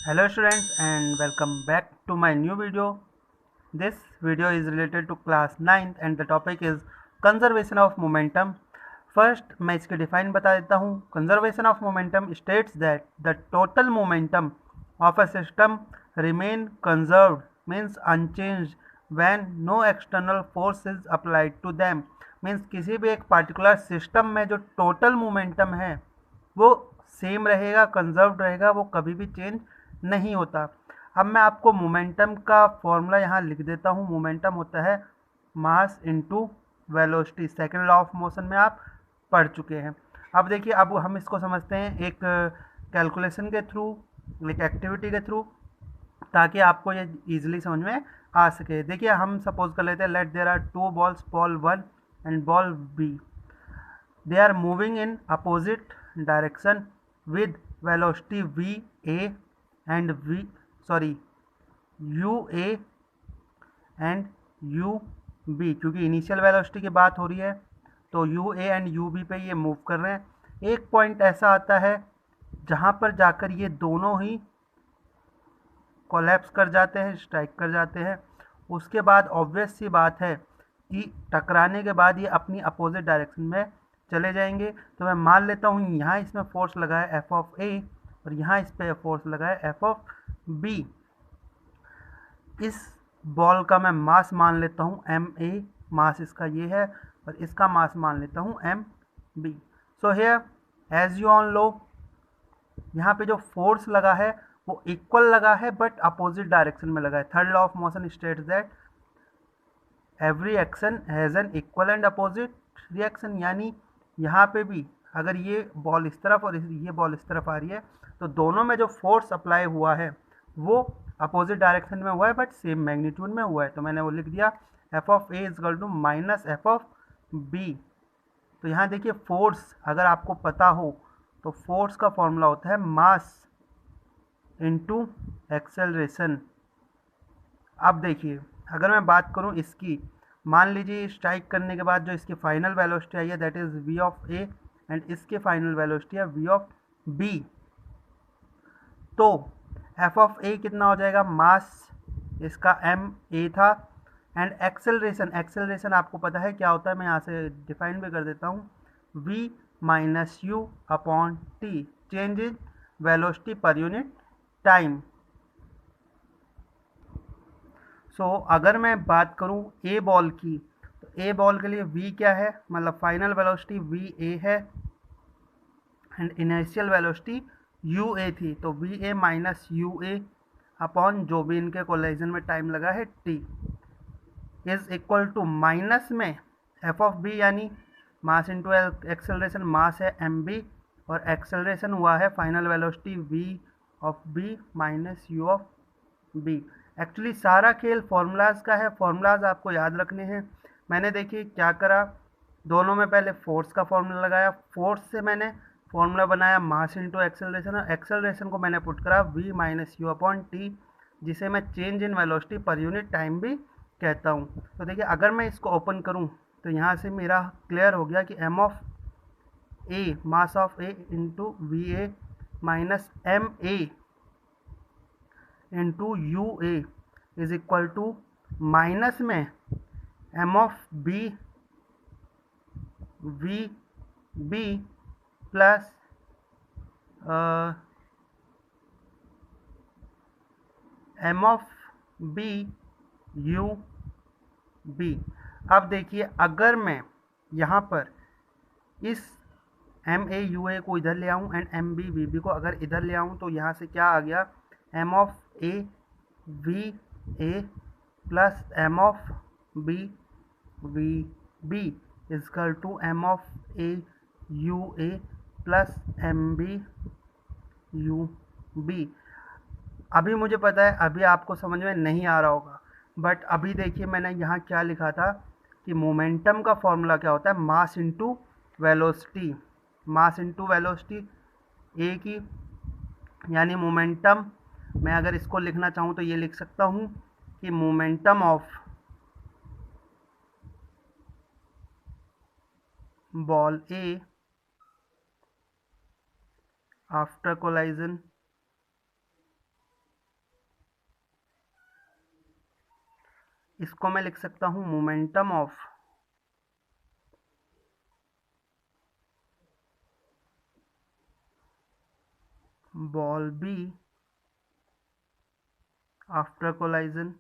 Hello students and welcome back to my new video. This video is related to class 9th and the topic is conservation of momentum. First मैं इसके define बता देता हूँ. Conservation of momentum states that the total momentum of a system remain conserved means unchanged when no external force is applied to them. Means किसी भी एक particular system में जो total momentum है वो सेम रहेगा, कंजर्व्ड रहेगा, वो कभी भी चेंज नहीं होता. अब मैं आपको मोमेंटम का फॉर्मूला यहाँ लिख देता हूँ. मोमेंटम होता है mass into velocity. Second law of motion में आप पढ़ चुके हैं. अब देखिए, अब हम इसको समझते हैं एक कैलकुलेशन के थ्रू, एक एक्टिविटी के थ्रू, ताकि आपको ये इजीली समझ में आ सके. देखिए, हम सपोज कर लेते हैं let there are two balls, ball 1 and ball B. They are moving in opposite direction with velocity va and ua and ub. क्योंकि इनिशियल वेलोसिटी की बात हो रही है तो ua एंड ub पे ये मूव कर रहे हैं. एक पॉइंट ऐसा आता है जहाँ पर जाकर ये दोनों ही कोलैप्स कर जाते हैं, स्ट्राइक कर जाते हैं. उसके बाद ऑब्वियस सी बात है कि टकराने के बाद ये अपनी अपोजिट डायरेक्शन में चले जाएंगे. तो मैं मान लेता हूँ यहाँ इसमें फोर्स लगा है एफ ऑफ ए और यहाँ इस पर फोर्स लगा है एफ ऑफ बी. इस बॉल का मैं मास मान लेता हूँ एम ए, मास इसका ये है, और इसका मास मान लेता हूँ m B. So here as you all know, यहाँ पे जो फोर्स लगा है वो इक्वल लगा है बट अपोजिट डायरेक्शन में लगा है. Third law of motion states that every action has an equal and opposite reaction. यानी यहाँ पे भी अगर ये बॉल इस तरफ और ये बॉल इस तरफ आ रही है तो दोनों में जो फोर्स अप्लाई हुआ है वो अपोजिट डायरेक्शन में हुआ है बट सेम मैग्नीट्यूड में हुआ है. तो मैंने वो लिख दिया F of A equal to minus F of B. तो यहाँ देखिए, फोर्स अगर आपको पता हो तो फोर्स का फॉर्मूला होता है मास इनटू एक्सेलरेशन. अब देखिए, अगर मैं बात करूं इसकी, मान लीजिए स्ट्राइक करने के बाद जो इसकी फाइनल वेलोसिटी आई है that is v of A and इसके फाइनल वेलोसिटी है वी ऑफ बी. तो एफ ऑफ ए कितना हो जाएगा, मास इसका एम ए था, एंड एक्सेलरेशन, एक्सेलरेशन आपको पता है क्या होता है, मैं यहाँ से डिफाइन भी कर देता हूँ. V minus U upon T, change in velocity per unit time. So अगर मैं बात करूं ए बॉल की, तो ए बॉल के लिए v क्या है, मतलब फाइनल वेलोसिटी वी ए है and initial velocity u A थी. तो v A minus u A upon जो भी इनके कोलिजन में टाइम लगा है t is equal to minus में एफ ऑफ बी यानी मास इंटू एक्सेलरेशन. मास है एम बी और एक्सेलरेशन हुआ है final velocity v of b minus u of b. Actually सारा खेल फॉर्मूलाज का है, फॉर्मूलाज आपको याद रखने हैं. मैंने देखिए क्या करा, दोनों में पहले फोर्स का फॉर्मूला लगाया, फोर्स से मैंने फॉर्मूला बनाया मास इंटू एक्सेलरेशन, और एक्सेलरेशन को मैंने पुट करा v minus U upon T, जिसे मैं change in velocity per unit time भी कहता हूँ. तो देखिए, अगर मैं इसको ओपन करूँ तो यहाँ से मेरा क्लियर हो गया कि M of A, mass of A into V A minus M A into U A is equal to minus में M of B we B plus M of B you B. अब देखिए, अगर मैं यहाँ पर इस एम ए यू ए को इधर ले आऊँ and m b we b को अगर इधर ले आऊँ तो यहाँ से क्या आ गया, m of a v a plus M of B we b is equal to m of a u a plus m b you b. अभी मुझे पता है अभी आपको समझ में नहीं आ रहा होगा, बट अभी देखिए मैंने यहाँ क्या लिखा था कि मोमेंटम का फॉर्मूला क्या होता है, mass into velocity. Mass into velocity A की, यानी मोमेंटम, मैं अगर इसको लिखना चाहूँ तो ये लिख सकता हूँ कि momentum of ball a after collision इसको मैं लिख सकता हूँ momentum of ball b after collision.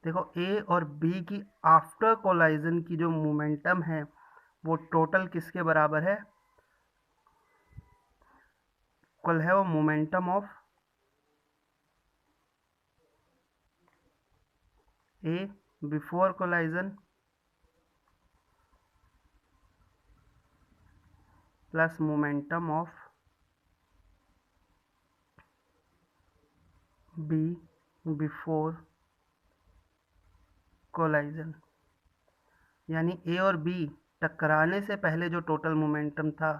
देखो ए और बी की आफ्टर कोलाइजन की जो मोमेंटम है वो टोटल किसके बराबर है? इक्वल है वो momentum of a before collision plus momentum of b before collision. यानी ए और बी टकराने से पहले जो टोटल मोमेंटम था,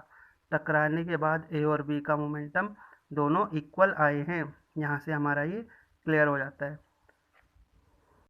टकराने के बाद ए और बी का मोमेंटम दोनों इक्वल आए हैं। यहाँ से हमारा ये क्लियर हो जाता है।